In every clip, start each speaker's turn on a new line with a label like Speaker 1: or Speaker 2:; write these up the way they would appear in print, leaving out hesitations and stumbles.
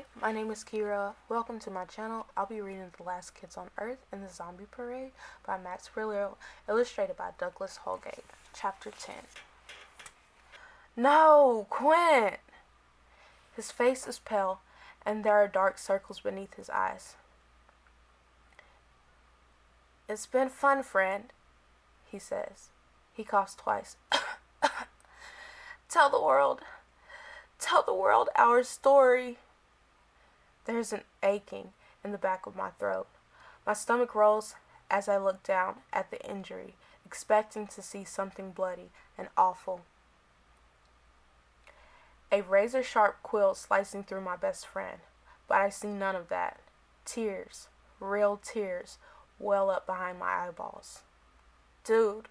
Speaker 1: Hey, my name is Kira. Welcome to my channel. I'll be reading The Last Kids on Earth in the Zombie Parade by Max Brillo, illustrated by Douglas Holgate. Chapter 10. No, Quinn! His face is pale, and there are dark circles beneath his eyes. It's been fun, friend, he says. He coughs twice. Tell the world our story. There's an aching in the back of my throat. My stomach rolls as I look down at the injury, expecting to see something bloody and awful. A razor-sharp quill slicing through my best friend, but I see none of that. Tears, real tears, well up behind my eyeballs. Dude,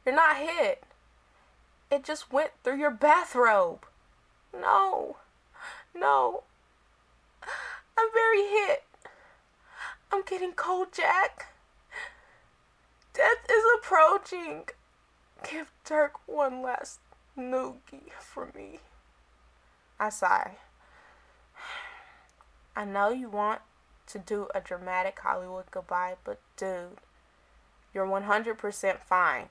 Speaker 1: you're not hit. It just went through your bathrobe. No. I'm very hit. I'm getting cold, Jack. Death is approaching. Give Dirk one last noogie for me. I sigh. I know you want to do a dramatic Hollywood goodbye, but dude, you're 100% fine.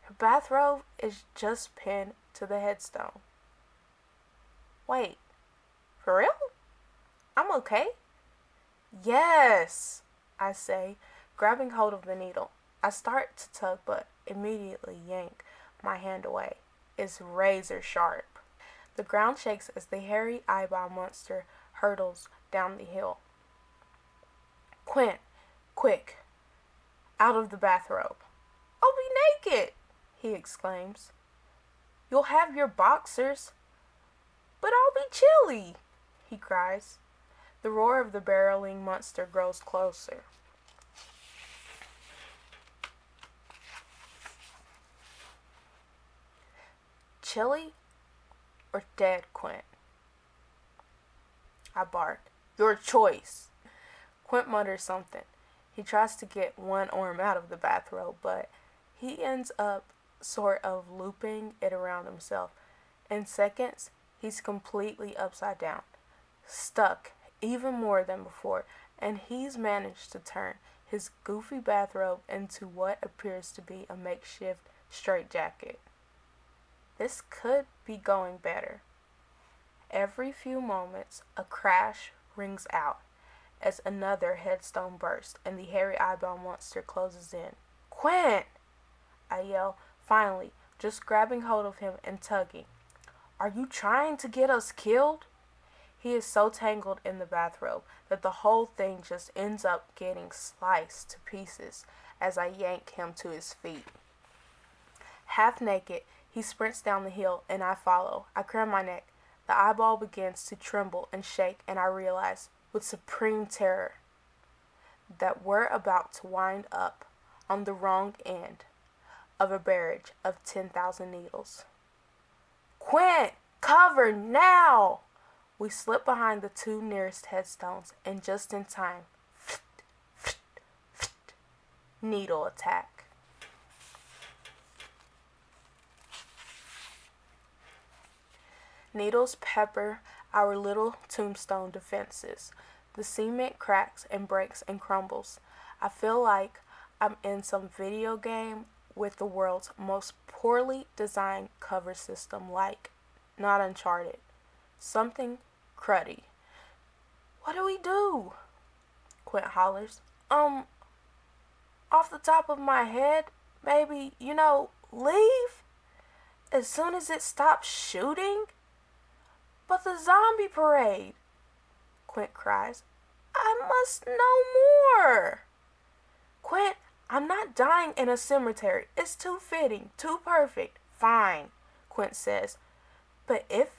Speaker 1: Her bathrobe is just pinned to the headstone. Wait, for real? I'm okay? Yes, I say, grabbing hold of the needle. I start to tug, but immediately yank my hand away. It's razor sharp. The ground shakes as the hairy eyeball monster hurtles down the hill. Quinn, quick, out of the bathrobe. I'll be naked, he exclaims. You'll have your boxers, but I'll be chilly, he cries. The roar of the barreling monster grows closer. Chilly or dead, Quint? I bark. Your choice. Quint mutters something. He tries to get one arm out of the bathrobe, but he ends up sort of looping it around himself. In seconds, he's completely upside down, stuck even more than before, and he's managed to turn his goofy bathrobe into what appears to be a makeshift straitjacket. This could be going better. Every few moments, a crash rings out as another headstone bursts and the hairy eyeball monster closes in. Quinn! I yell, finally, just grabbing hold of him and tugging. Are you trying to get us killed? He is so tangled in the bathrobe that the whole thing just ends up getting sliced to pieces as I yank him to his feet. Half naked, he sprints down the hill and I follow. I cram my neck. The eyeball begins to tremble and shake, and I realize, with supreme terror, that we're about to wind up on the wrong end of a barrage of 10,000 needles. Quint, cover now! We slip behind the two nearest headstones, and just in time, needle attack. Needles pepper our little tombstone defenses. The cement cracks and breaks and crumbles. I feel like I'm in some video game with the world's most poorly designed cover system, like not Uncharted. Something cruddy. What do we do? Quint hollers. Off the top of my head, maybe, leave? As soon as it stops shooting? But the zombie parade, Quint cries. I must know more. Quint, I'm not dying in a cemetery. It's too fitting, too perfect. Fine, Quint says. But if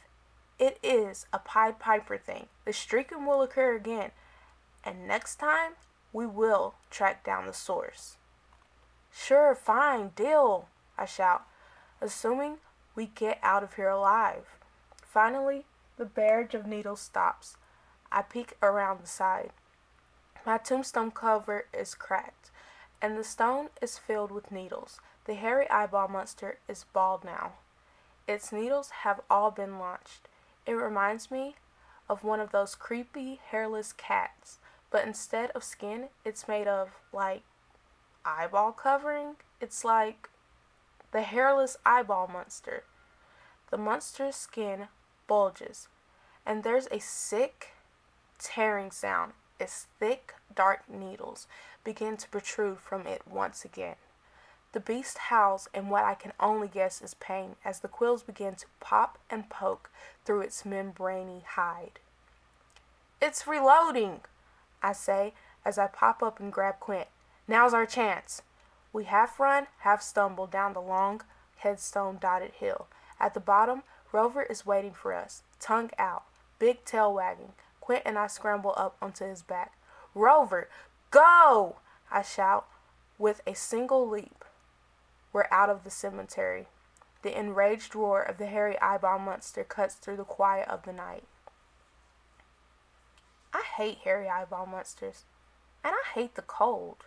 Speaker 1: it is a Pied Piper thing, the streaking will occur again. And next time, we will track down the source. Sure, fine, deal, I shout, assuming we get out of here alive. Finally, the barrage of needles stops. I peek around the side. My tombstone cover is cracked, and the stone is filled with needles. The hairy eyeball monster is bald now. Its needles have all been launched. It reminds me of one of those creepy, hairless cats, but instead of skin, it's made of, like, eyeball covering. It's like the hairless eyeball monster. The monster's skin bulges, and there's a sick, tearing sound as thick, dark needles begin to protrude from it once again. The beast howls in what I can only guess is pain as the quills begin to pop and poke through its membraney hide. It's reloading, I say as I pop up and grab Quinn. Now's our chance. We half run, half stumble down the long, headstone dotted hill. At the bottom, Rover is waiting for us, tongue out, big tail wagging. Quinn and I scramble up onto his back. Rover, go! I shout with a single leap. We're out of the cemetery. The enraged roar of the hairy eyeball monster cuts through the quiet of the night. I hate hairy eyeball monsters, and I hate the cold.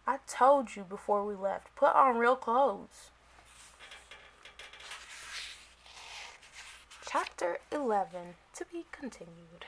Speaker 1: I told you before we left, put on real clothes. Chapter 11, to be continued.